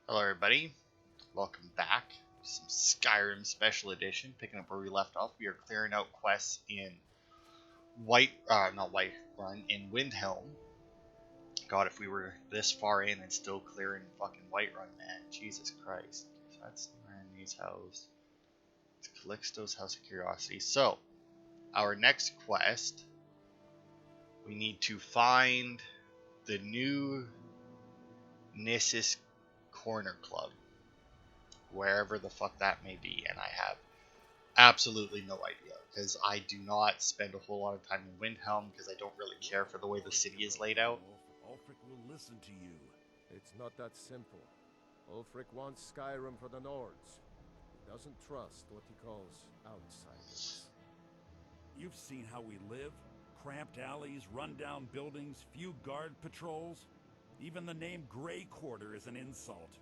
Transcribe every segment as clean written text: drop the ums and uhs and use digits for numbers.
Hello everybody, welcome back to some Skyrim Special Edition. Picking up where we left off, we are clearing out quests in in Windhelm. God, if we were this far in and still clearing fucking Whiterun, man, Jesus Christ. So that's Randy's house. It's Calixto's House of Curiosity. So, our next quest, we need to find the new Nissus Corner Club, wherever the fuck that may be, and I have absolutely no idea because I do not spend a whole lot of time in Windhelm because I don't really care for the way the city is laid out. Ulfric will listen to you. It's not that simple. Ulfric wants Skyrim for the Nords. He doesn't trust what he calls outsiders. You've seen how we live. Cramped alleys, rundown buildings, few guard patrols. Even the name Grey Quarter is an insult.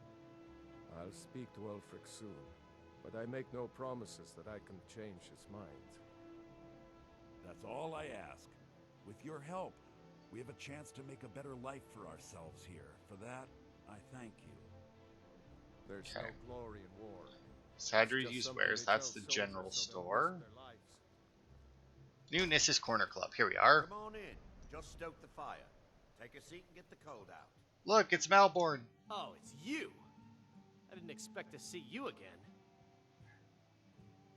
I'll speak to Ulfric soon, but I make no promises that I can change his mind. That's all I ask. With your help, we have a chance to make a better life for ourselves here. For that, I thank you. There's no glory in war. Sadri Use Wares, that's the general store. New Nissus Corner Club, here we are. Come on in. Just stoke the fire. Take a seat and get the cold out. Look, it's Malborn. Oh, it's you. I didn't expect to see you again.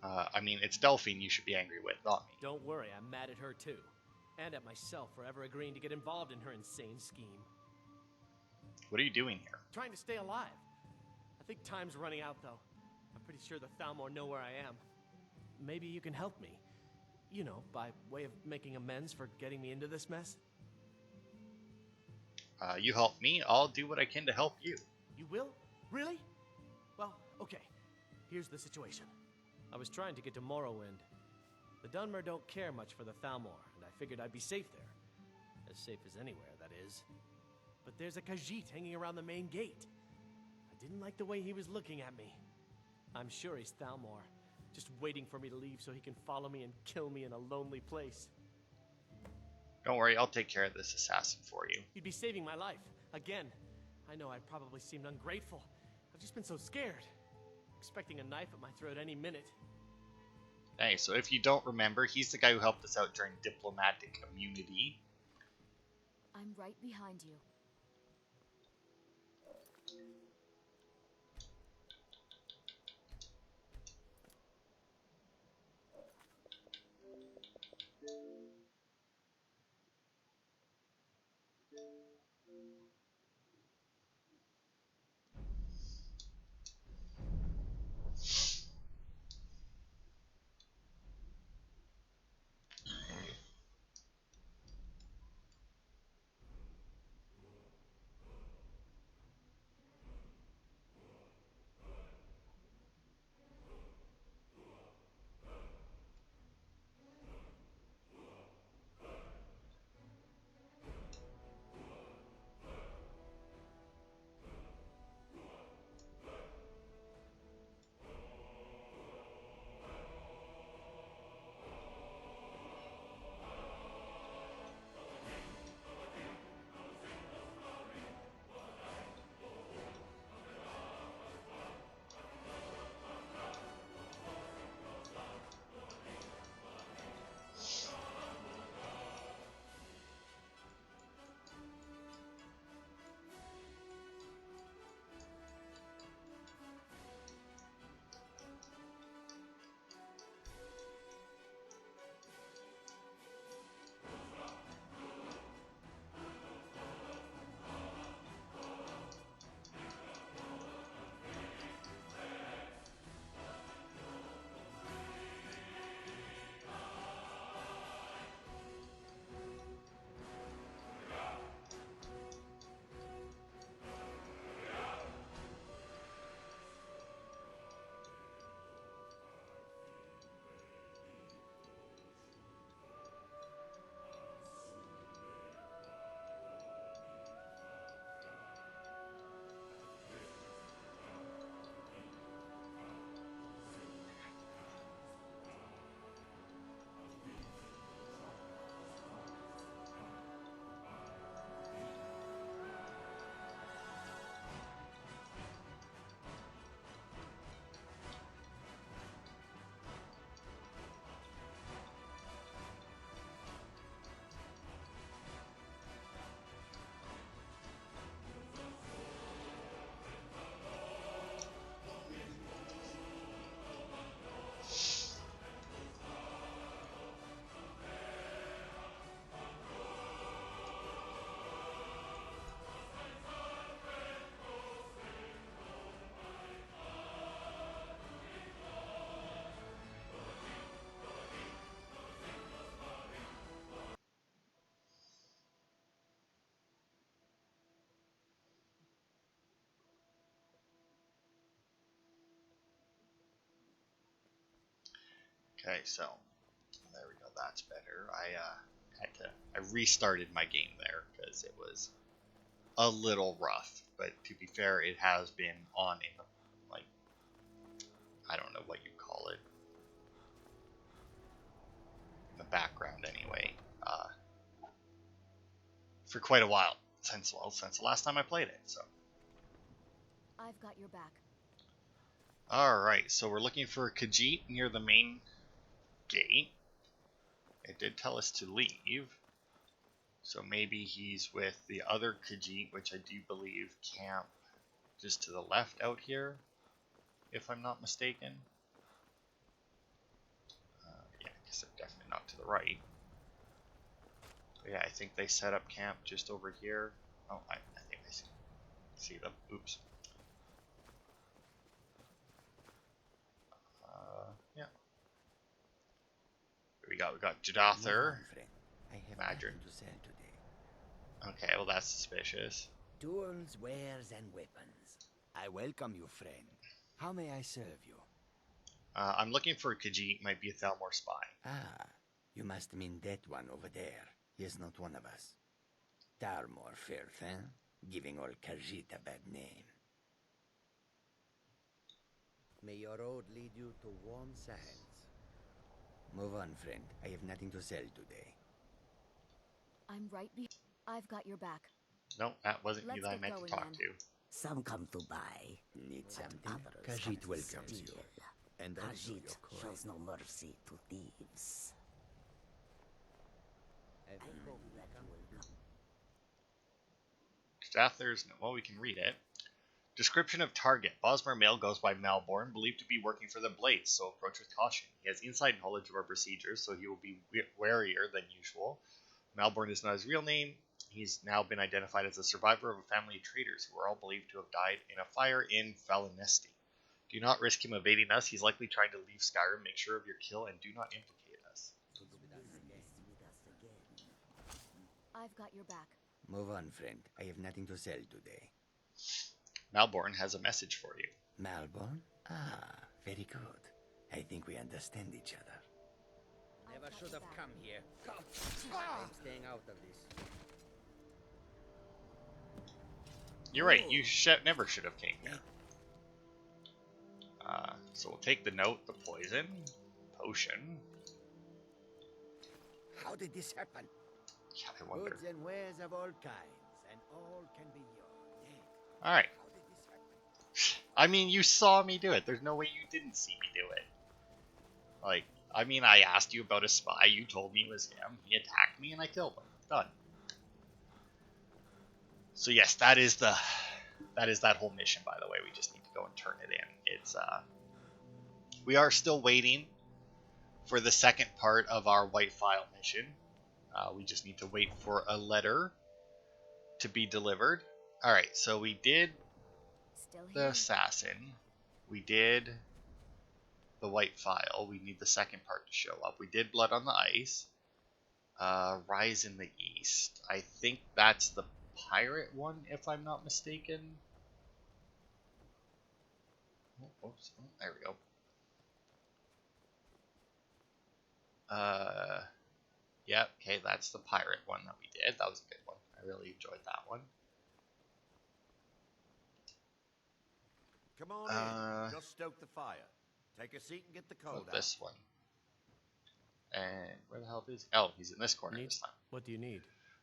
I mean, it's Delphine you should be angry with, not me. Don't worry, I'm mad at her too. And at myself for ever agreeing to get involved in her insane scheme. What are you doing here? Trying to stay alive. I think time's running out though. I'm pretty sure the Thalmor know where I am. Maybe you can help me. You know, by way of making amends for getting me into this mess. You help me, I'll do what I can to help you. You will? Really? Well, okay. Here's the situation. I was trying to get to Morrowind. The Dunmer don't care much for the Thalmor, and I figured I'd be safe there. As safe as anywhere, that is. But there's a Khajiit hanging around the main gate. I didn't like the way he was looking at me. I'm sure he's Thalmor, just waiting for me to leave so he can follow me and kill me in a lonely place. Don't worry, I'll take care of this assassin for you. You'd be saving my life. Again. I know I probably seemed ungrateful. I've just been so scared. Expecting a knife at my throat any minute. Hey, so if you don't remember, he's the guy who helped us out during diplomatic immunity. I'm right behind you. Okay, so there we go. That's better. I restarted my game there because it was a little rough. But to be fair, it has been on in the, like, I don't know what you call it, in the background anyway, for quite a while since the last time I played it. So. I've got your back. All right, so we're looking for Khajiit near the main gate. It did tell us to leave. So maybe he's with the other Khajiit, which I do believe camp just to the left out here, if I'm not mistaken. Yeah, I guess they're definitely not to the right. But yeah, I think they set up camp just over here. Oh, I think I see them. Oops. Yeah. We got Jadather. I have Madrid. nothing to sell today. Okay, well that's suspicious. Tools, wares, and weapons. I welcome you, friend. How may I serve you? I'm looking for a Khajiit, might be a Thalmor spy. Ah, you must mean that one over there. He is not one of us. Thalmor filth, eh? Giving all Khajiit a bad name. May your road lead you to warm sands. Move on, friend. I have nothing to sell today. I'm right behind. I've got your back. No, that wasn't you Let's that I get meant to going, talk then. to. Some come to buy, Need and something? others Khajiit come to welcomes you. steal. And I know Khajiit your coin. shows no mercy to thieves. I hope you come welcome. Jadather's, well, we can read it. Description of target. Bosmer male goes by Malborn, believed to be working for the Blades, so approach with caution. He has inside knowledge of our procedures, so he will be warier than usual. Malborn is not his real name. He's now been identified as a survivor of a family of traders who are all believed to have died in a fire in Falinesti. Do not risk him evading us. He's likely trying to leave Skyrim. Make sure of your kill and do not implicate us. I've got your back. Move on, friend. I have nothing to sell today. Malborn has a message for you. Malborn? Ah, very good. I think we understand each other. Never should have come here. Come. I'm staying out of this. You're right. You never should have came here. So we'll take the note, the poison, potion. How did this happen? Yeah, I wonder. Goods and wares of all kinds, and all can be yours. All right. How did this happen? I mean, you saw me do it. There's no way you didn't see me do it. Like, I mean, I asked you about a spy. You told me it was him. He attacked me, and I killed him. Done. So yes, that is that whole mission. By the way, we just need to go and turn it in. It's we are still waiting for the second part of our White File mission. We just need to wait for a letter to be delivered. All right, so we did Still the here. assassin. We did the White File. We need the second part to show up. We did Blood on the Ice. Rise in the East. I think that's the pirate one, if I'm not mistaken. Oh, oops. Oh, there we go. Yeah, okay, that's the pirate one that we did. That was a good one. I really enjoyed that one. Come on in. Just stoke the fire. Take a seat and get the cold out. This one. And where the hell is he? Oh, he's in this corner this time. What do you need?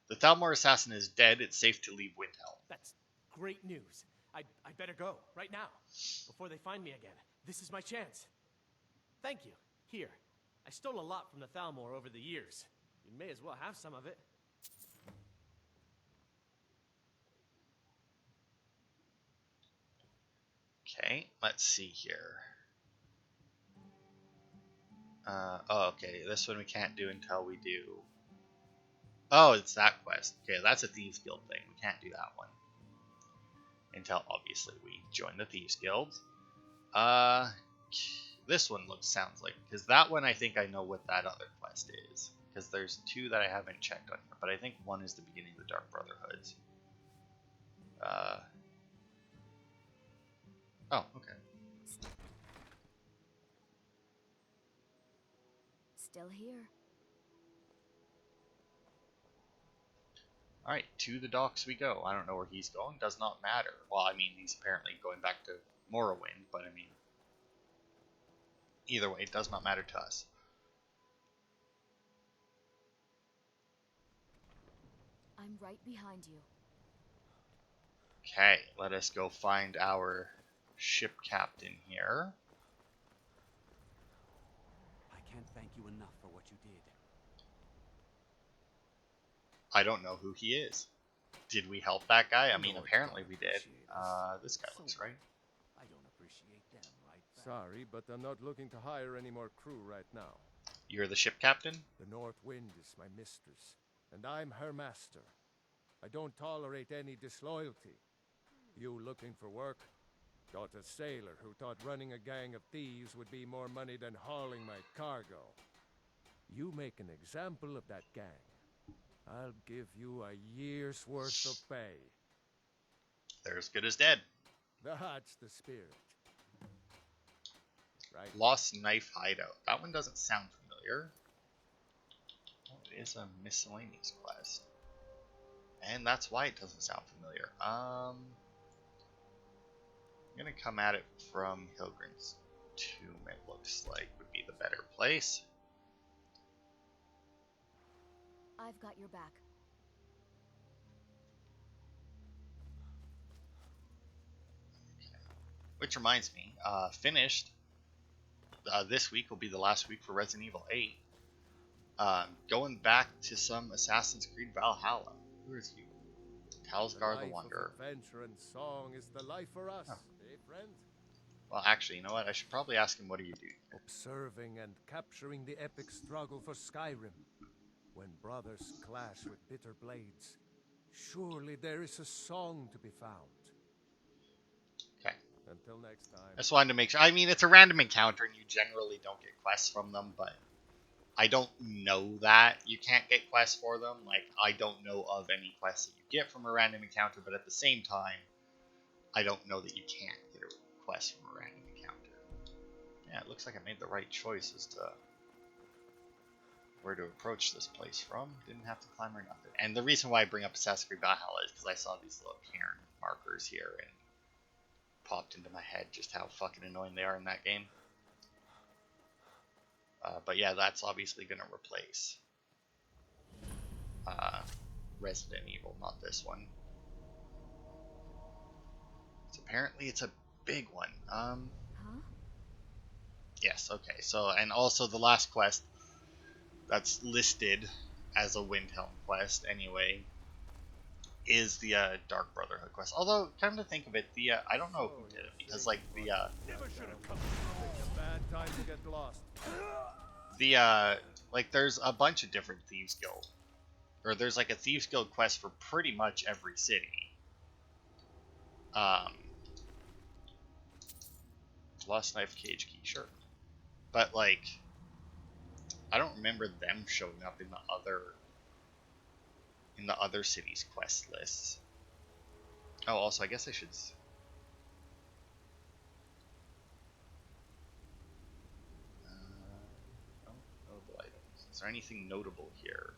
The Thalmor assassin is dead. It's safe to leave Windhelm. That's great news. I better go, right now, before they find me again. This is my chance. Thank you. Here. I stole a lot from the Thalmor over the years. You may as well have some of it. Okay, let's see here. Oh, okay, this one we can't do until we do... Oh, it's that quest. Okay, that's a Thieves Guild thing. We can't do that one until, obviously, we join the Thieves Guild. This one sounds like... Because that one, I think I know what that other quest is. Because there's two that I haven't checked on here. But I think one is the beginning of the Dark Brotherhoods. Oh, okay. still here. Alright, to the docks we go. I don't know where he's going. Does not matter. Well, I mean, he's apparently going back to Morrowind, but I mean, either way, it does not matter to us. I'm right behind you. Okay, let us go find our ship captain here. I can't thank you enough for what you did. I don't know who he is. Did we help that guy? I mean, Lords apparently don't we did. appreciate This guy So looks right. I don't appreciate them right back. Sorry, but I'm not looking to hire any more crew right now. You're the ship captain? The North Wind is my mistress, and I'm her master. I don't tolerate any disloyalty. You looking for work? Got a sailor who thought running a gang of thieves would be more money than hauling my cargo. You make an example of that gang, I'll give you a year's worth of pay. They're as good as dead. That's the spirit. Right. Lost Knife Hideout. That one doesn't sound familiar. Oh, it is a miscellaneous quest. And that's why it doesn't sound familiar. I'm gonna come at it from Hilgrin's Tomb, it looks like would be the better place. I've got your back. Which reminds me, finished. This week will be the last week for Resident Evil 8. Going back to some Assassin's Creed Valhalla. Who is you? Talsgar the Wanderer. Adventure and song is the life for us, friend? Well, actually, you know what? I should probably ask him, what do you do? Observing and capturing the epic struggle for Skyrim. When brothers clash with bitter blades, surely there is a song to be found. Okay. Until next time. I just wanted to make sure. I mean, it's a random encounter, and you generally don't get quests from them, but I don't know that you can't get quests for them. Like, I don't know of any quests that you get from a random encounter, but at the same time, I don't know that you can't get a quest from a random encounter. Yeah, it looks like I made the right choice as to where to approach this place from. Didn't have to climb or nothing. And the reason why I bring up Assassin's Creed Valhalla is because I saw these little cairn markers here and popped into my head just how fucking annoying they are in that game. But yeah, that's obviously going to replace Resident Evil, not this one. So apparently it's a big one. Huh? Yes, okay. So, and also the last quest that's listed as a Windhelm quest anyway is the Dark Brotherhood quest. Although, come to think of it, the I don't know who did it, because like the Never should have come. It's a bad time to get lost. like there's a bunch of different Thieves Guild, or there's like a Thieves Guild quest for pretty much every city. Lost Knife Cage Key, sure, but like I don't remember them showing up in the other cities' quest lists. Oh, also, I guess I should. Notable items. Is there anything notable here?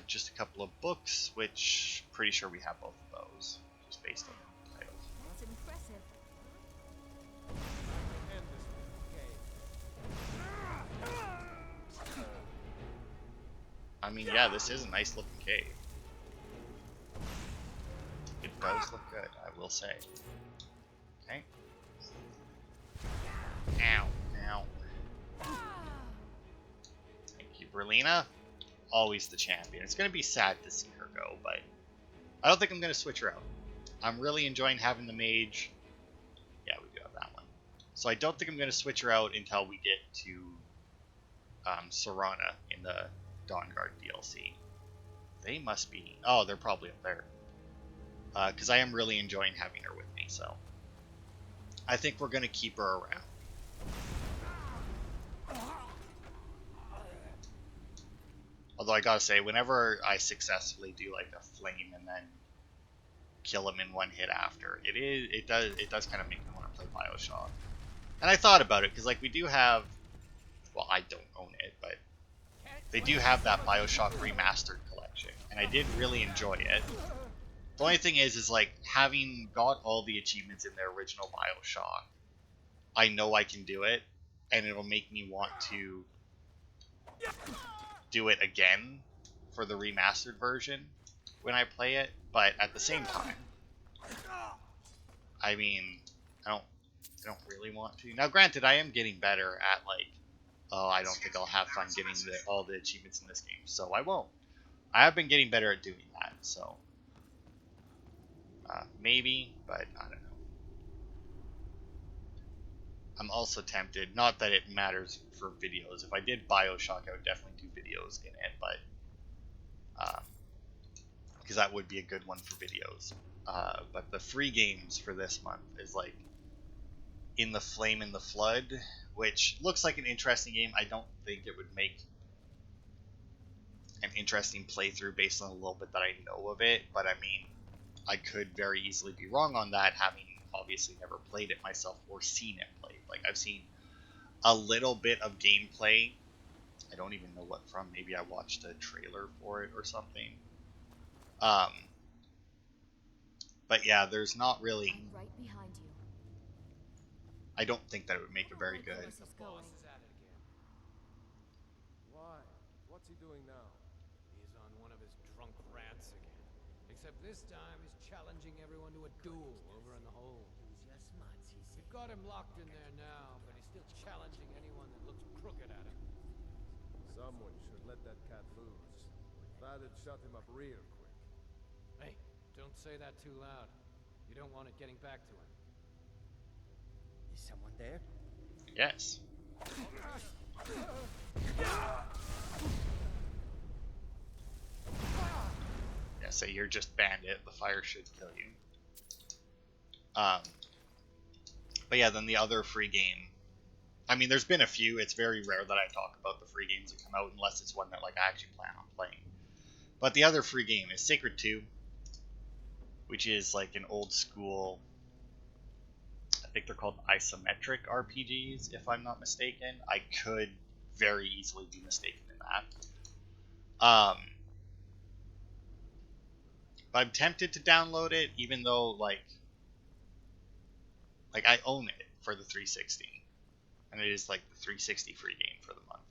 Just a couple of books, which pretty sure we have both of those, just based on the titles. That's impressive. I mean, yeah, this is a nice looking cave. It does look good, I will say. Okay. Ow, ow. Thank you, Berlina. Always the champion. It's going to be sad to see her go, but I don't think I'm going to switch her out. I'm really enjoying having the mage. Yeah, we do have that one. So I don't think I'm going to switch her out until we get to Serana in the Dawnguard DLC. They must be... Oh, they're probably up there. Because I am really enjoying having her with me, so... I think we're going to keep her around. Although I gotta say, whenever I successfully do like a flame and then kill him in one hit after, it does kind of make me want to play BioShock. And I thought about it, because like we do have well, I don't own it, but they do have that BioShock Remastered collection, and I did really enjoy it. The only thing is like, having got all the achievements in the original BioShock, I know I can do it, and it'll make me want to do it again for the remastered version when I play it, but at the same time, I mean, I don't really want to. Now, granted, I am getting better at, like, oh, I don't think I'll have fun getting all the achievements in this game, so I won't. I have been getting better at doing that, so maybe, but I don't know. I'm also tempted, not that it matters for videos. If I did BioShock, I would definitely do videos in it, but because that would be a good one for videos. But the free games for this month is like In the Flame in the Flood, which looks like an interesting game. I don't think it would make an interesting playthrough based on a little bit that I know of it, but I mean, I could very easily be wrong on that, having obviously never played it myself or seen it played. Like, I've seen a little bit of gameplay. I don't even know what from. Maybe I watched a trailer for it or something. But yeah, there's not really. I'm right behind you. I don't think that it would make it very good. This is going. Why? What's he doing now? He's on one of his drunk rants again. Except this time he's challenging everyone to a duel over in the hold. We've got him locked in there now, but he's still challenging anyone that looks crooked at him. Someone should let that cat loose. That'd shut him up real quick. Hey, don't say that too loud. You don't want it getting back to him. Is someone there? Yes. Yeah, say you're just Bandit. The fire should kill you. But yeah, then the other free game. I mean, there's been a few. It's very rare that I talk about the free games that come out unless it's one that like I actually plan on playing. But the other free game is Sacred 2, which is like an old school. I think they're called isometric RPGs, if I'm not mistaken. I could very easily be mistaken in that. But I'm tempted to download it, even though like I own it for the 360, and it is like the 360 free game for the month.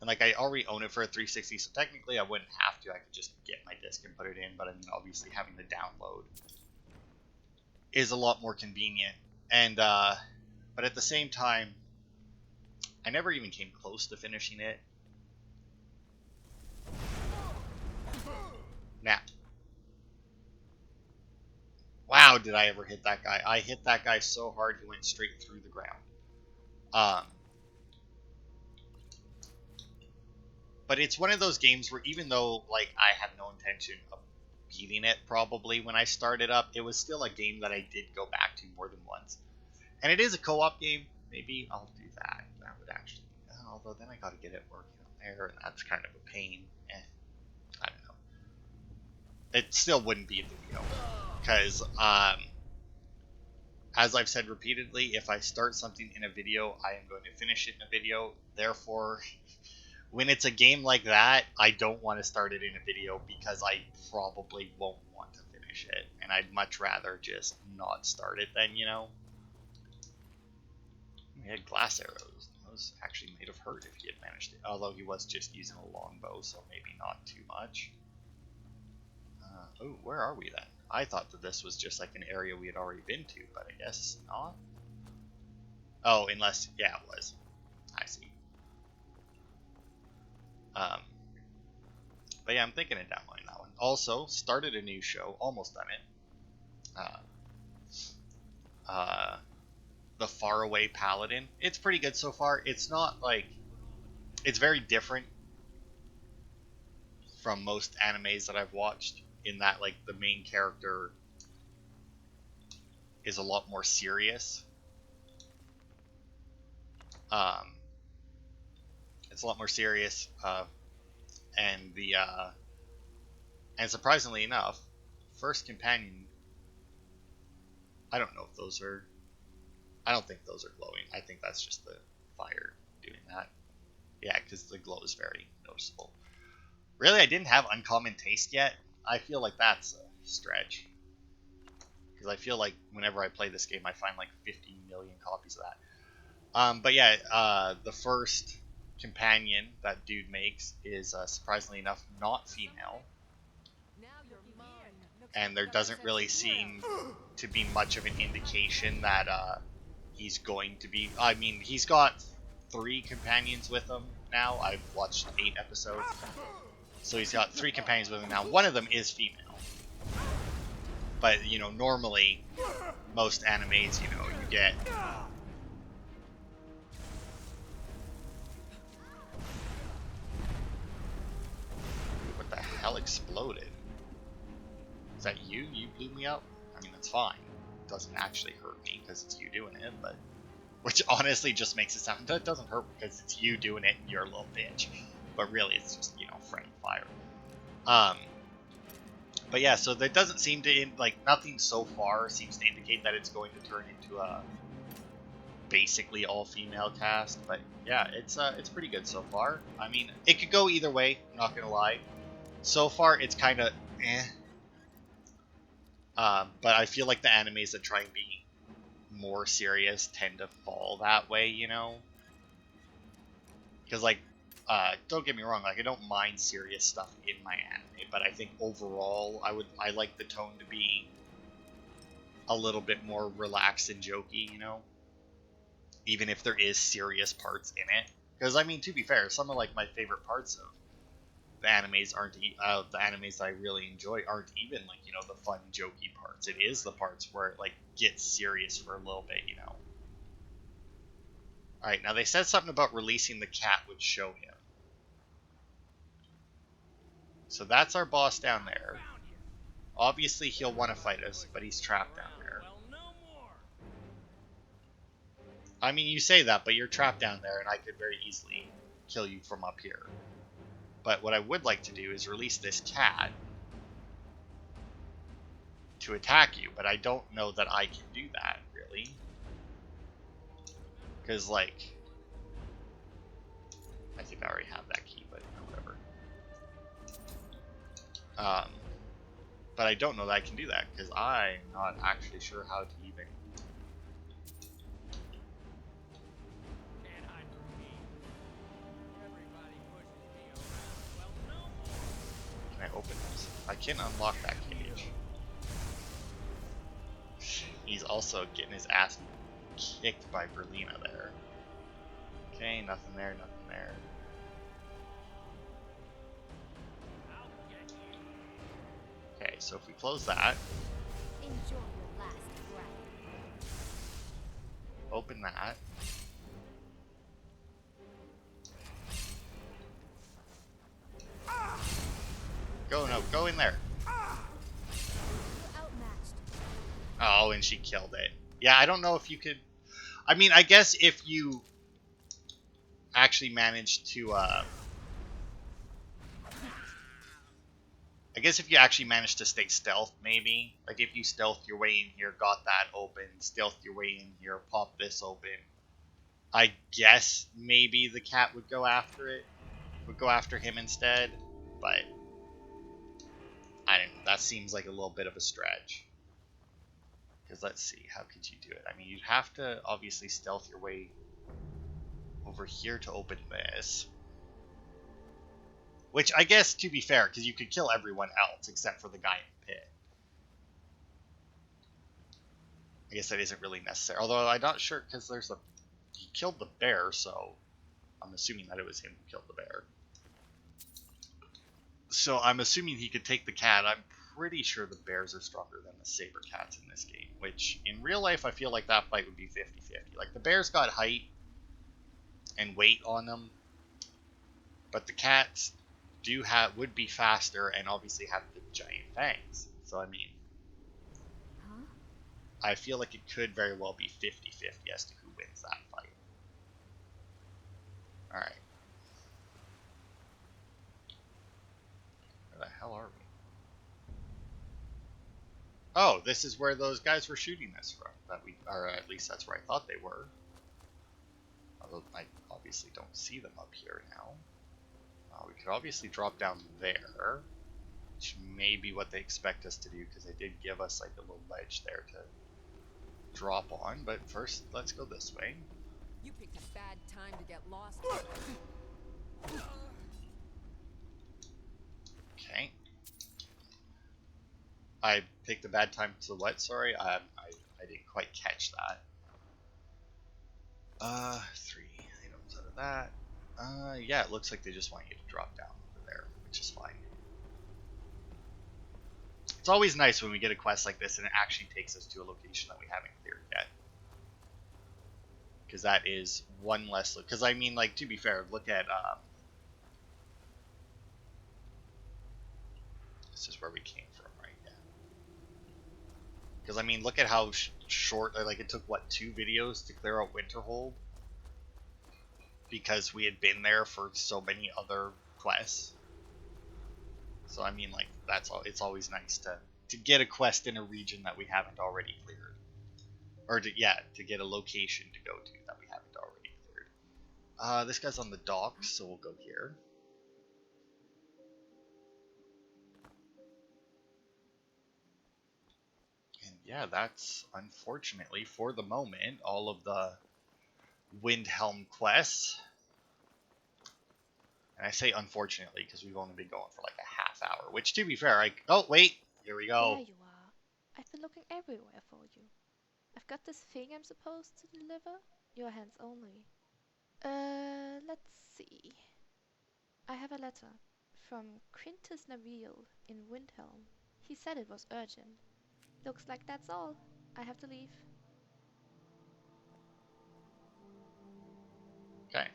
And like I already own it for a 360, so technically I wouldn't have to. I could just get my disc and put it in. But I mean, obviously having the download is a lot more convenient. And but at the same time, I never even came close to finishing it. Now, wow, did I ever hit that guy? I hit that guy so hard he went straight through the ground. But it's one of those games where even though like I had no intention of beating it probably when I started up, it was still a game that I did go back to more than once. And it is a co-op game. Maybe I'll do that. That would actually, although then I gotta get it working on there, and that's kind of a pain. I don't know. It still wouldn't be a video. Because, as I've said repeatedly, if I start something in a video, I am going to finish it in a video. Therefore, when it's a game like that, I don't want to start it in a video because I probably won't want to finish it. And I'd much rather just not start it then, you know? He had glass arrows. Those actually might have hurt if he had managed it. Although he was just using a longbow, so maybe not too much. Oh, where are we then? I thought that this was just like an area we had already been to, but I guess not. Oh, unless, yeah, it was. I see. But yeah, I'm thinking of downloading that one. Also, started a new show, almost done it. The Faraway Paladin. It's pretty good so far. It's not like, it's very different from most animes that I've watched, in that like the main character is a lot more serious. It's a lot more serious, and the and surprisingly enough, first companion. I don't know if those are. I don't think those are glowing. I think that's just the fire doing that. Yeah, because the glow is very noticeable. Really, I didn't have uncommon taste yet. I feel like that's a stretch. Because I feel like whenever I play this game, I find like 50 million copies of that. But yeah, the first companion that dude makes is surprisingly enough not female. And there doesn't really seem to be much of an indication that he's going to be. I mean, he's got 3 companions with him now. I've watched 8 episodes. So he's got 3 companions with him now. One of them is female. But, you know, normally, most animes, you know, you get... What the hell exploded? Is that you? You blew me up? I mean, that's fine. It doesn't actually hurt me because it's you doing it, but... Which honestly just makes it sound... That doesn't hurt because it's you doing it and you're a little bitch. But really, it's just, you know, friendly fire. But yeah, so there doesn't seem to, like, nothing so far seems to indicate that it's going to turn into a basically all-female cast. But yeah, it's pretty good so far. I mean, it could go either way, I'm not gonna lie. So far, it's kind of eh. But I feel like the animes that try and be more serious tend to fall that way, you know? Because, like, don't get me wrong, like, I don't mind serious stuff in my anime, but I think overall, I like the tone to be a little bit more relaxed and jokey, you know? Even if there is serious parts in it. Because, I mean, to be fair, some of, like, my favorite parts of the animes the animes that I really enjoy aren't even, like, you know, the fun, jokey parts. It is the parts where it, like, gets serious for a little bit, you know? Alright, now they said something about releasing the cat would show him. So that's our boss down there. Obviously he'll want to fight us, but he's trapped down there. I mean, you say that, but you're trapped down there, and I could very easily kill you from up here. But what I would like to do is release this cat to attack you, but I don't know that I can do that, really. Because, like... I think I already have that key, but whatever. But I don't know that I can do that, because I'm not actually sure how to even... Can I open this? I can unlock that cage. He's also getting his ass kicked by Berlina there. Okay, nothing there, nothing there. Okay, so if we close that, Enjoy your last breath. open that. Go, no, go in there. You're outmatched. Oh, and she killed it. Yeah, I don't know if you could... I mean, I guess if you actually managed to, I guess if you actually managed to stay stealth, maybe. Like, if you stealthed your way in here, got that open, stealthed your way in here, popped this open, I guess maybe the cat would go after it. Would go after him instead, but... I don't know, that seems like a little bit of a stretch. Because let's see, how could you do it? I mean, you'd have to obviously stealth your way over here to open this. Which I guess, to be fair, because you could kill everyone else except for the guy in the pit. I guess that isn't really necessary. Although I'm not sure, because there's a... He killed the bear, so I'm assuming that it was him who killed the bear. So I'm assuming he could take the cat. I'm pretty sure the bears are stronger than the saber cats in this game. Which, in real life, I feel like that fight would be 50-50. Like, the bears got height and weight on them. But the cats would be faster and obviously have the giant fangs. So, I mean... Huh? I feel like it could very well be 50-50 as to who wins that fight. Alright. Where the hell are we? Oh, this is where those guys were shooting us from. Or at least that's where I thought they were. Oh, I obviously don't see them up here now. We could obviously drop down there, which may be what they expect us to do, because they did give us like a little ledge there to drop on. But first, let's go this way. You picked a bad time to get lost. Okay. I picked a bad time to what? Sorry, I didn't quite catch that. 3 items out of that. Yeah, it looks like they just want you to drop down over there, which is fine. It's always nice when we get a quest like this and it actually takes us to a location that we haven't cleared yet. Because that is one less look. Because I mean, like, to be fair, look at, this is where we came from, right? Yeah. Because I mean, look at how short, like, it took, what, 2 videos to clear out Winterhold? Because we had been there for so many other quests. So I mean, like, that's all. It's always nice to get a quest in a region that we haven't already cleared, or to get a location to go to that we haven't already cleared. This guy's on the docks, so we'll go here. And yeah, that's unfortunately for the moment all of the Windhelm quests. And I say unfortunately because we've only been going for like a half hour, which, to be fair, oh wait, here we go. There you are. I've been looking everywhere for you. I've got this thing I'm supposed to deliver. Your hands only. Let's see. I have a letter from Quintus Naville in Windhelm. He said it was urgent. Looks like that's all. I have to leave. Okay.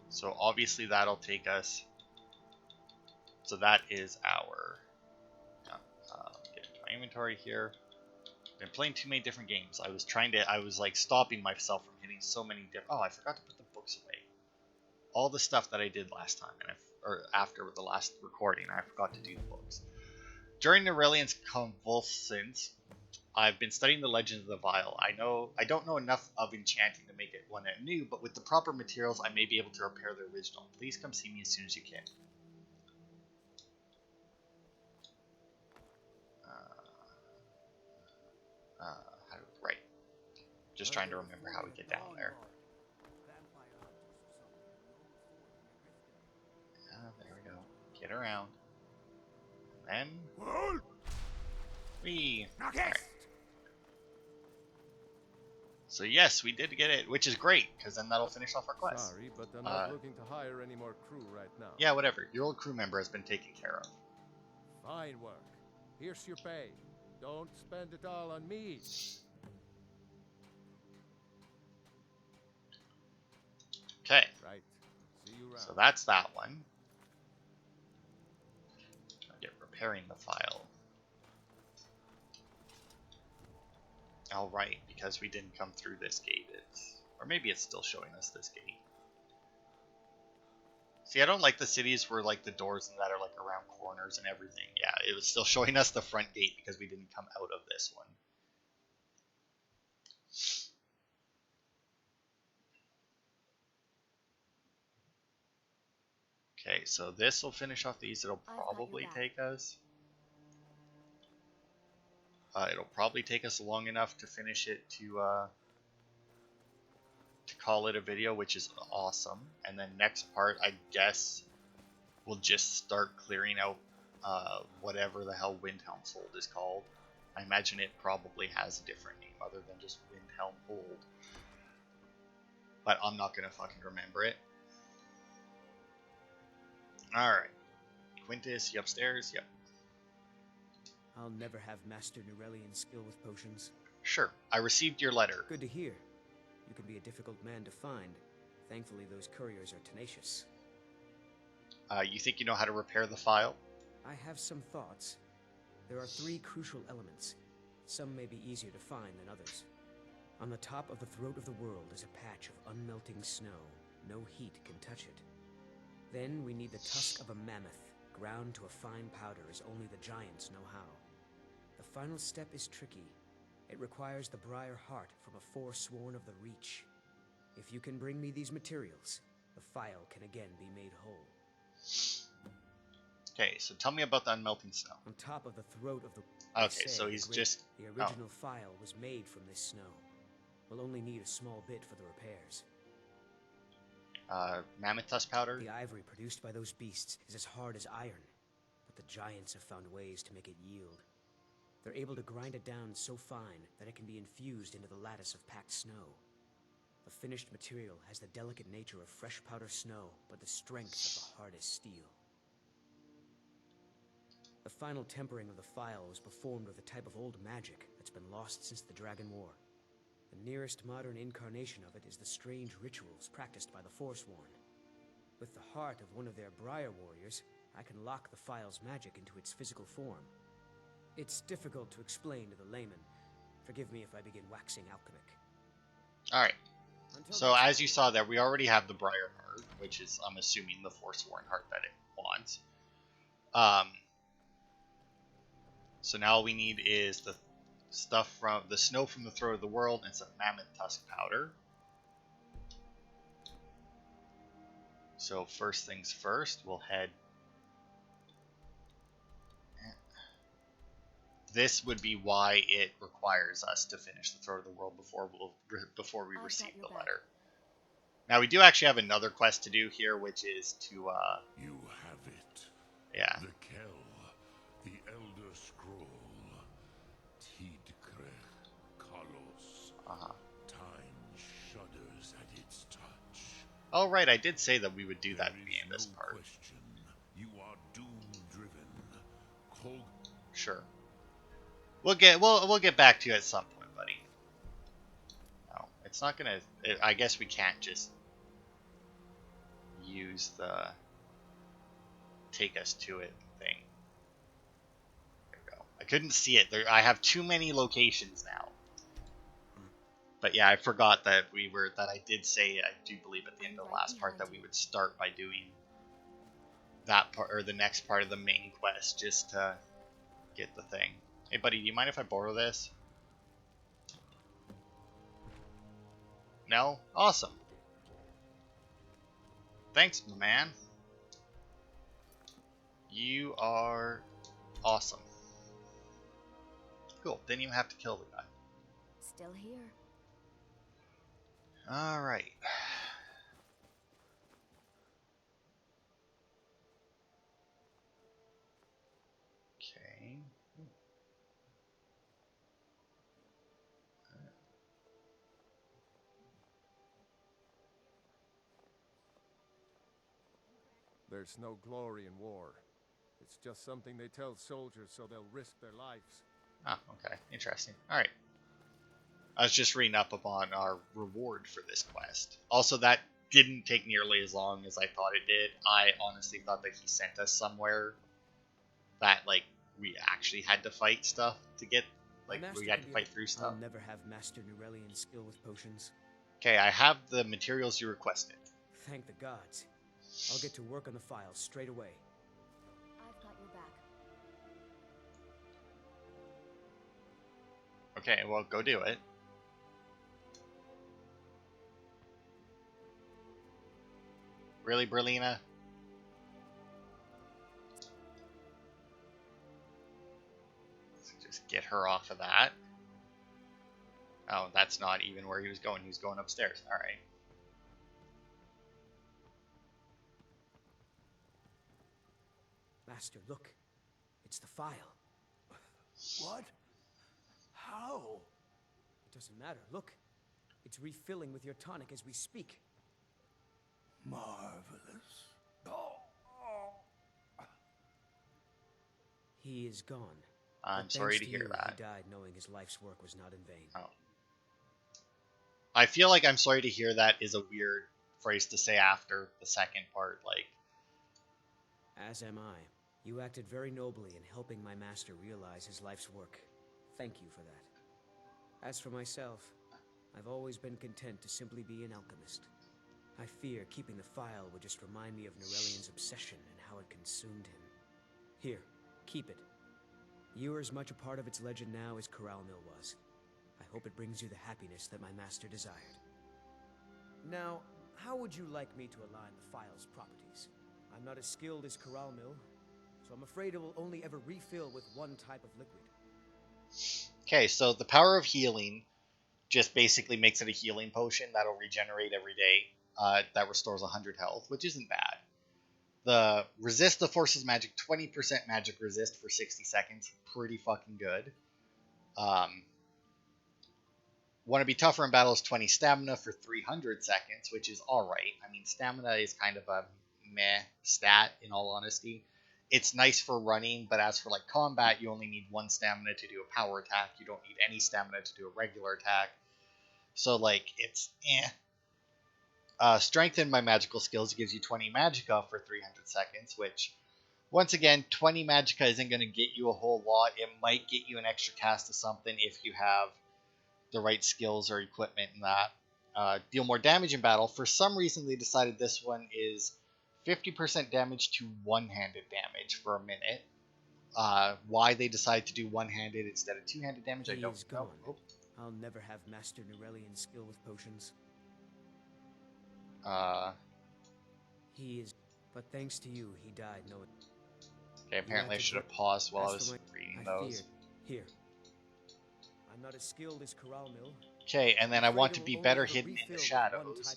So obviously that'll take us. So that is our. Get into my inventory here. Been playing too many different games. I was like stopping myself from hitting so many different. Oh, I forgot to put the books away. All the stuff that I did last time, or after the last recording, I forgot to do the books. During Aurelian's convulsence, I've been studying the Legend of the Vial. I don't know enough of enchanting to make it one new, but with the proper materials, I may be able to repair the original. Please come see me as soon as you can. Right. Just trying to remember how we get down there. There we go. Get around. And then we. Right. So yes, we did get it, which is great, because then that'll finish off our quest. Sorry, but I'm not looking to hire any more crew right now. Yeah, whatever. Your old crew member has been taken care of. Fine work. Here's your pay. Don't spend it all on me. Okay. Right. See you around. So that's that one. I'll get repairing the file. Alright, because we didn't come through this gate, or maybe it's still showing us this gate. See, I don't like the cities where like the doors and that are like around corners and everything. Yeah, it was still showing us the front gate because we didn't come out of this one. Okay, so this will finish off these. It'll probably take us. It'll probably take us long enough to finish it to call it a video, which is awesome. And then next part, I guess, we'll just start clearing out whatever the hell Windhelm Fold is called. I imagine it probably has a different name other than just Windhelm Fold. But I'm not going to fucking remember it. Alright. Quintus, you upstairs? Yep. I'll never have mastered Aurelian's skill with potions. Sure. I received your letter. Good to hear. You can be a difficult man to find. Thankfully, those couriers are tenacious. You think you know how to repair the file? I have some thoughts. There are 3 crucial elements. Some may be easier to find than others. On the top of the throat of the world is a patch of unmelting snow. No heat can touch it. Then we need the tusk of a mammoth, ground to a fine powder as only the giants know how. The final step is tricky. It requires the briar heart from a forsworn of the Reach. If you can bring me these materials, the file can again be made whole. Okay, so tell me about the unmelting snow. On top of the throat of the... Okay, so he's just... The original file was made from this snow. We'll only need a small bit for the repairs. Mammoth tusk powder? The ivory produced by those beasts is as hard as iron, but the giants have found ways to make it yield. They're able to grind it down so fine that it can be infused into the lattice of packed snow. The finished material has the delicate nature of fresh powder snow, but the strength of the hardest steel. The final tempering of the file was performed with a type of old magic that's been lost since the Dragon War. The nearest modern incarnation of it is the strange rituals practiced by the Forsworn. With the heart of one of their Briar warriors, I can lock the file's magic into its physical form. It's difficult to explain to the layman. Forgive me if I begin waxing alchemic. Alright. So as you saw there, we already have the Briar Heart, which is, I'm assuming, the Forsworn heart that it wants. So now all we need is the stuff from the snow from the throat of the world and some mammoth tusk powder. So first things first, we'll head. This would be why it requires us to finish the throat of the world before we receive the letter. Now we do actually have another quest to do here, which is to You have it. Yeah. The Kell, the Elder Scroll. Tidkrech Kalos. Time shudders at its touch. Oh right, I did say that we would do that at the beginning of this part. Question. You are doom-driven. Sure. We'll get back to you at some point, buddy. No, it's not gonna. I guess we can't just use the take us to it thing. There we go. I couldn't see it. There, I have too many locations now. But yeah, I forgot that I did say, I do believe at the end of the last part, that we would start by doing that part, or the next part of the main quest, just to get the thing. Hey buddy, do you mind if I borrow this? No? Awesome. Thanks, my man. You are awesome. Cool, didn't even have to kill the guy. Still here. Alright. Okay. There's no glory in war. It's just something they tell soldiers so they'll risk their lives. Ah, okay. Interesting. Alright. I was just reading up upon our reward for this quest. Also, that didn't take nearly as long as I thought it did. I honestly thought that he sent us somewhere that, like, we actually had to fight stuff to get, like, we had to fight through stuff. I'll never have mastered Nurelian skill with potions. Okay, I have the materials you requested. Thank the gods. I'll get to work on the files straight away. I've got your back. Okay, well, go do it. Really, Berlina? Let's just get her off of that. Oh, that's not even where he was going. He was going upstairs. Alright. Master, look. It's the file. What? How? It doesn't matter. Look. It's refilling with your tonic as we speak. Marvelous. He is gone. I'm But sorry thanks to hear you, that. He died knowing his life's work was not in vain. Oh. I feel like I'm sorry to hear that is a weird phrase to say after the second part, like. As am I. You acted very nobly in helping my master realize his life's work. Thank you for that. As for myself, I've always been content to simply be an alchemist. I fear keeping the file would just remind me of Nurelian's obsession and how it consumed him. Here, keep it. You are as much a part of its legend now as Corral Mill was. I hope it brings you the happiness that my master desired. Now, how would you like me to align the file's properties? I'm not as skilled as Corral Mill, so I'm afraid it will only ever refill with one type of liquid. Okay, so the power of healing just basically makes it a healing potion that'll regenerate every day. That restores 100 health, which isn't bad. The resist the force's magic, 20% magic resist for 60 seconds. Pretty fucking good. Want to be tougher in battle is 20 stamina for 300 seconds, which is alright. I mean, stamina is kind of a meh stat, in all honesty. It's nice for running, but as for like combat, you only need 1 stamina to do a power attack. You don't need any stamina to do a regular attack. So, like, it's eh. Strengthen my magical skills gives you 20 magicka for 300 seconds, which, once again, 20 magicka isn't going to get you a whole lot. It might get you an extra cast of something if you have the right skills or equipment in that. Deal more damage in battle. For some reason, they decided this one is 50% damage to one-handed damage for a minute. Why they decided to do one-handed instead of two-handed damage, I don't know. Oh. I'll never have Master Nurelian's skill with potions. He is, but thanks to you, he died knowing. Okay, apparently I should have paused while I was reading those. Here. I'm not as skilled as Corral Mill. Okay, and then I want to be better hidden in the shadows.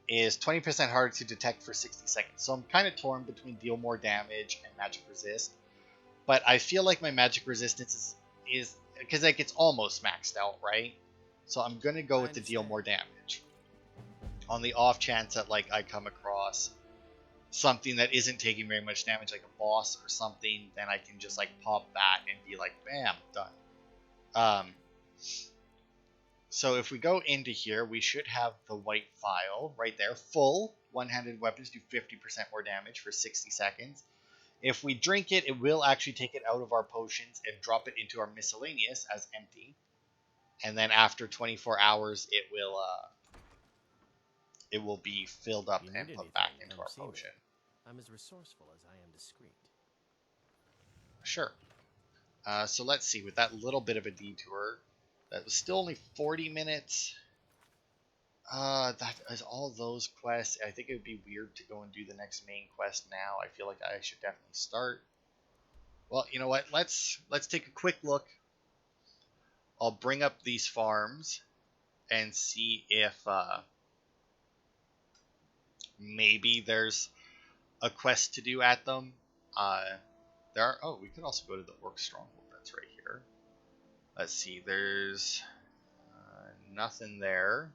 Is 20% harder to detect for 60 seconds. So I'm kind of torn between deal more damage and magic resist. But I feel like my magic resistance is because like it's almost maxed out, right? So I'm gonna go with the deal more damage. On the off chance that like I come across something that isn't taking very much damage, like a boss or something, then I can just like pop that and be like, bam, done. So if we go into here, we should have the white file right there. Full one-handed weapons do 50% more damage for 60 seconds. If we drink it, it will actually take it out of our potions and drop it into our miscellaneous as empty. And then after 24 hours, it will be filled up and put back into our potion. I'm as resourceful as I am discreet. Sure. So let's see, with that little bit of a detour, that was still only 40 minutes. That is all those quests. I think it would be weird to go and do the next main quest now. I feel like I should definitely start. Well, you know what? Let's take a quick look. I'll bring up these farms and see if maybe there's a quest to do at them. There are. Oh, we could also go to the Orc Stronghold. That's right here. Let's see. There's nothing there.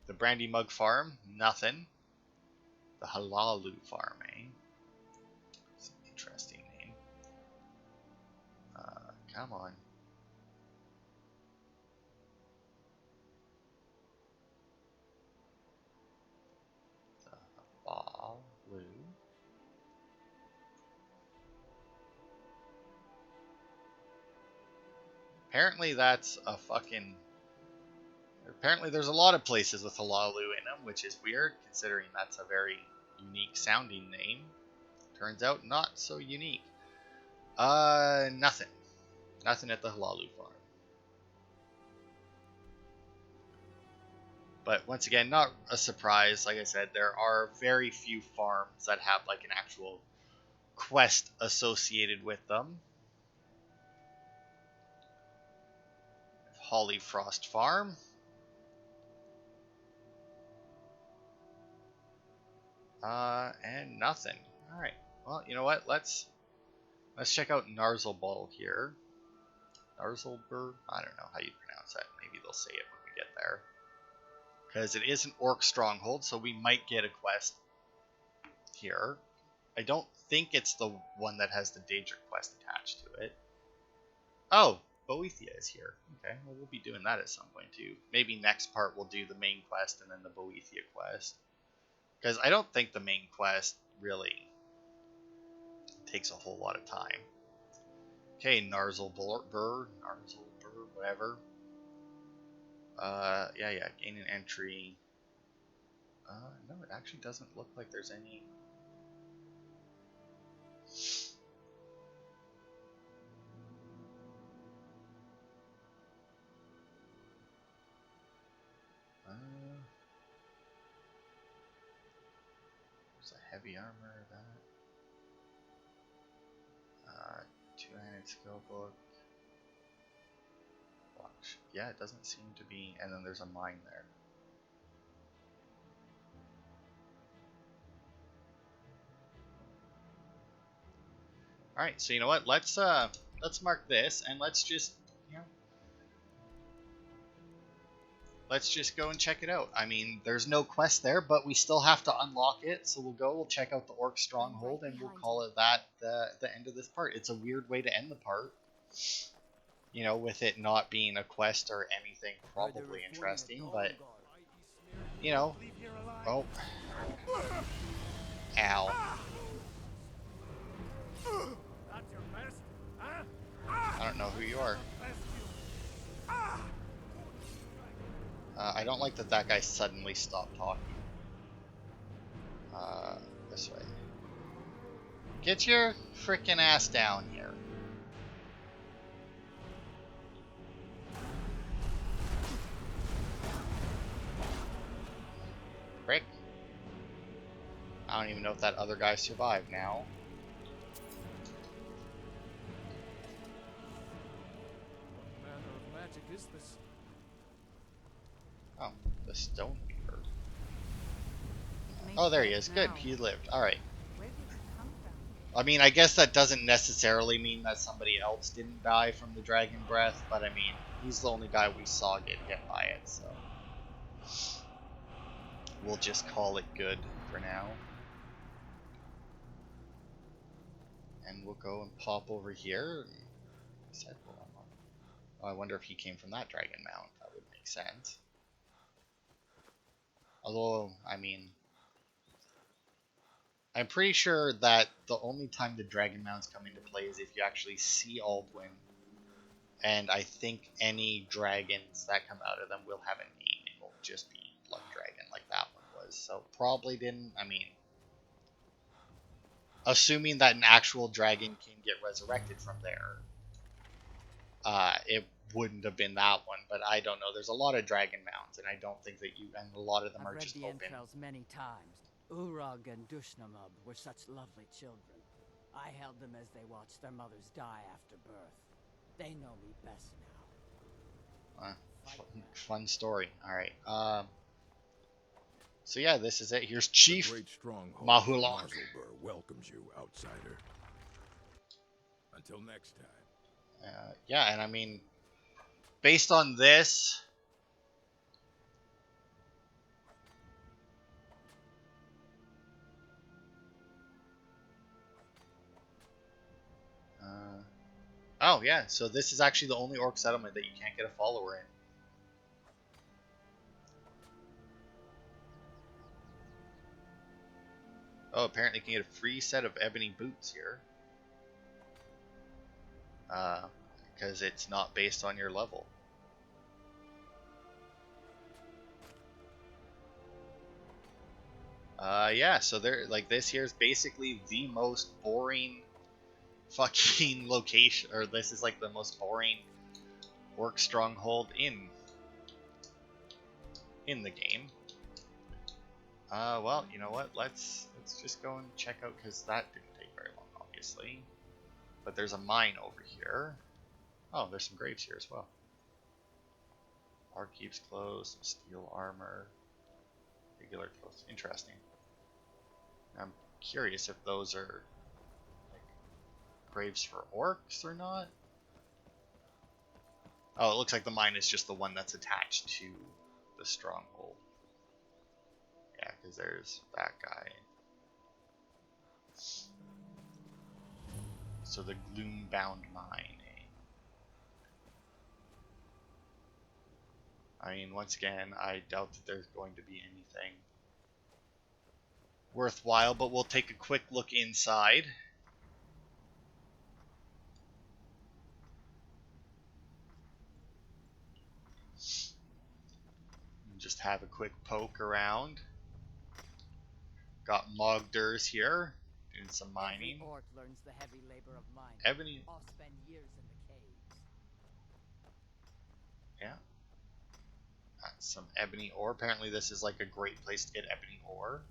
The Brandy Mug Farm, nothing. The Halalu Farm, eh? It's an interesting name. Come on. The Halalu. Apparently that's a fucking... Apparently there's a lot of places with Halalu in them, which is weird, considering that's a very unique sounding name. Turns out not so unique. Nothing. Nothing at the Halalu farm. But once again, not a surprise. Like I said, there are very few farms that have like an actual quest associated with them. Hollyfrost Farm. And nothing. Alright. Well, you know what? Let's check out Narzlbul here. Narzlbur? I don't know how you pronounce that. Maybe they'll say it when we get there. Because it is an orc stronghold, so we might get a quest here. I don't think it's the one that has the Daedric quest attached to it. Oh, Boethia is here. Okay, well we'll be doing that at some point too. Maybe next part we'll do the main quest and then the Boethia quest. Because I don't think the main quest really takes a whole lot of time. Okay, Narzlbur, whatever. Yeah, gain an entry. No, it actually doesn't look like there's any. a heavy armor, that. Two-handed skill book. Watch. Yeah, it doesn't seem to be. And then there's a mine there. All right, so you know what? Let's mark this, and let's just, you know, let's just go and check it out. I mean, there's no quest there, but we still have to unlock it. So we'll check out the Orc Stronghold, and we'll call it that the end of this part. It's a weird way to end the part, you know, with it not being a quest or anything probably interesting, but you know, oh, ow. I don't know who you are. I don't like that that guy suddenly stopped talking. This way. Get your frickin' ass down here. Frick. I don't even know if that other guy survived now. What manner of magic is this? Oh, the Stone Weaver. Oh, there he is. Good, he lived. Alright. I mean, I guess that doesn't necessarily mean that somebody else didn't die from the dragon breath, but I mean, he's the only guy we saw get hit by it, so we'll just call it good for now. And we'll go and pop over here. Oh, I wonder if he came from that dragon mount. That would make sense. Although, I mean, I'm pretty sure that the only time the dragon mounts come into play is if you actually see Aldwin. And I think any dragons that come out of them will have a name. It won't just be Blood Dragon like that one was. So probably didn't, I mean, assuming that an actual dragon can get resurrected from there, it wouldn't have been that one, but I don't know. There's a lot of dragon mounts, and I don't think that and a lot of them are just open. I've read the entrails many times. Urag and Dushnamub were such lovely children. I held them as they watched their mothers die after birth. They know me best now. Fun story. All right. So yeah, this is it. Here's Chief Mahulong. welcomes you, outsider. Until next time. Yeah, and I mean, based on this, oh yeah, so this is actually the only orc settlement that you can't get a follower in. Oh, apparently you can get a free set of ebony boots here. Because it's not based on your level. Yeah, so they're like, this here is basically the most boring fucking location, or this is like the most boring orc stronghold in the game. Well, you know what? Let's just go and check out, because that didn't take very long, obviously. But there's a mine over here. Oh, there's some graves here as well. Bar keeps closed, some steel armor, regular clothes. Interesting. I'm curious if those are like graves for orcs or not. Oh, it looks like the mine is just the one that's attached to the stronghold. Yeah, because there's that guy. So the gloom-bound mine. I mean, once again, I doubt that there's going to be anything worthwhile, but we'll take a quick look inside. And just have a quick poke around. Got Mogdurs here, doing some mining. Every orc learns the heavy labor of mining. Ebony. All spend years in the caves. Yeah. Some ebony ore. Apparently this is like a great place to get ebony ore.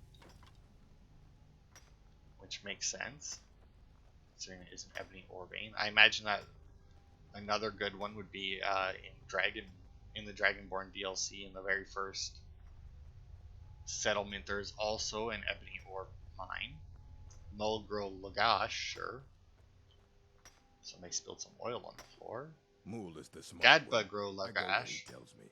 which makes sense. Considering it is an ebony ore vein. I imagine that another good one would be in the Dragonborn DLC in the very first settlement. There's also an ebony ore mine. Mulgro Lagash, sure. Somebody spilled some oil on the floor. Mool is the smart Gadbugro one. I go where he Lagash. tells me.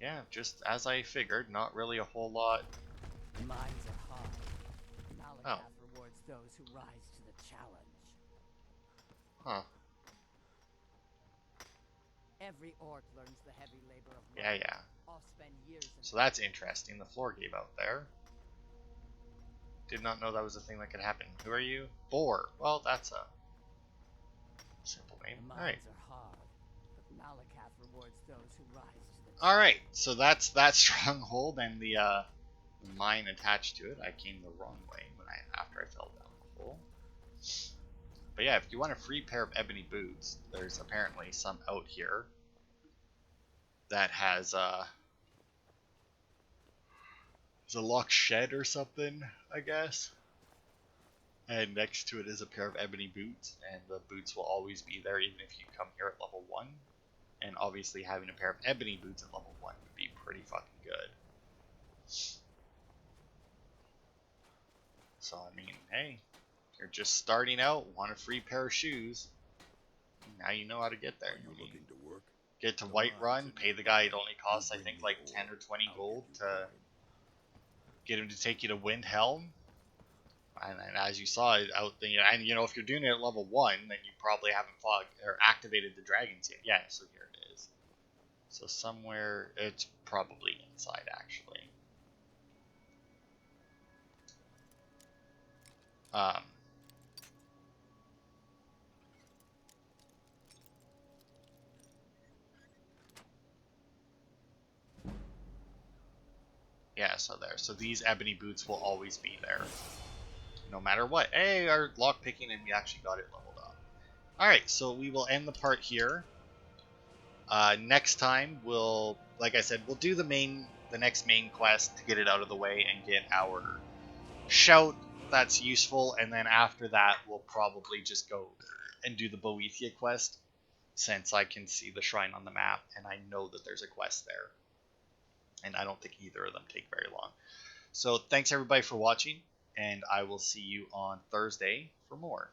Yeah, just as I figured, not really a whole lot. Mines are hard. Malakath Oh. rewards those who rise to the challenge. Huh. Every orc learns the heavy labor of Yeah, mining. yeah. I'll spend years in So that's interesting. The floor gave out there. Did not know that was a thing that could happen. Who are you? Boar. Well, that's a simple name. the Alright. mines are hard, but Malakath rewards those who rise to the Alright, so that's that stronghold and the mine attached to it. I came the wrong way after I fell down the hole. But yeah, if you want a free pair of ebony boots, there's apparently some out here that has it's a locked shed or something, I guess. And next to it is a pair of ebony boots, and the boots will always be there even if you come here at level 1. And obviously having a pair of ebony boots at level 1 would be pretty fucking good. So I mean, hey, you're just starting out, want a free pair of shoes. Now you know how to get there. Are you looking to work? Get to Whiterun, pay the guy, it only costs I think like 10 or 20 gold to get him to take you to Windhelm. And as you saw out there, and you know, if you're doing it at level 1, then you probably haven't fought or activated the dragons yet. Yeah, so here it is. So somewhere, it's probably inside actually. Yeah, so there. So these ebony boots will always be there. No matter what. Hey, our lockpicking, and we actually got it leveled up. Alright, so we will end the part here. Next time, we'll, like I said, we'll do the next main quest to get it out of the way and get our shout that's useful, and then after that, we'll probably just go and do the Boethia quest, since I can see the shrine on the map, and I know that there's a quest there. And I don't think either of them take very long. So thanks everybody for watching, and I will see you on Thursday for more.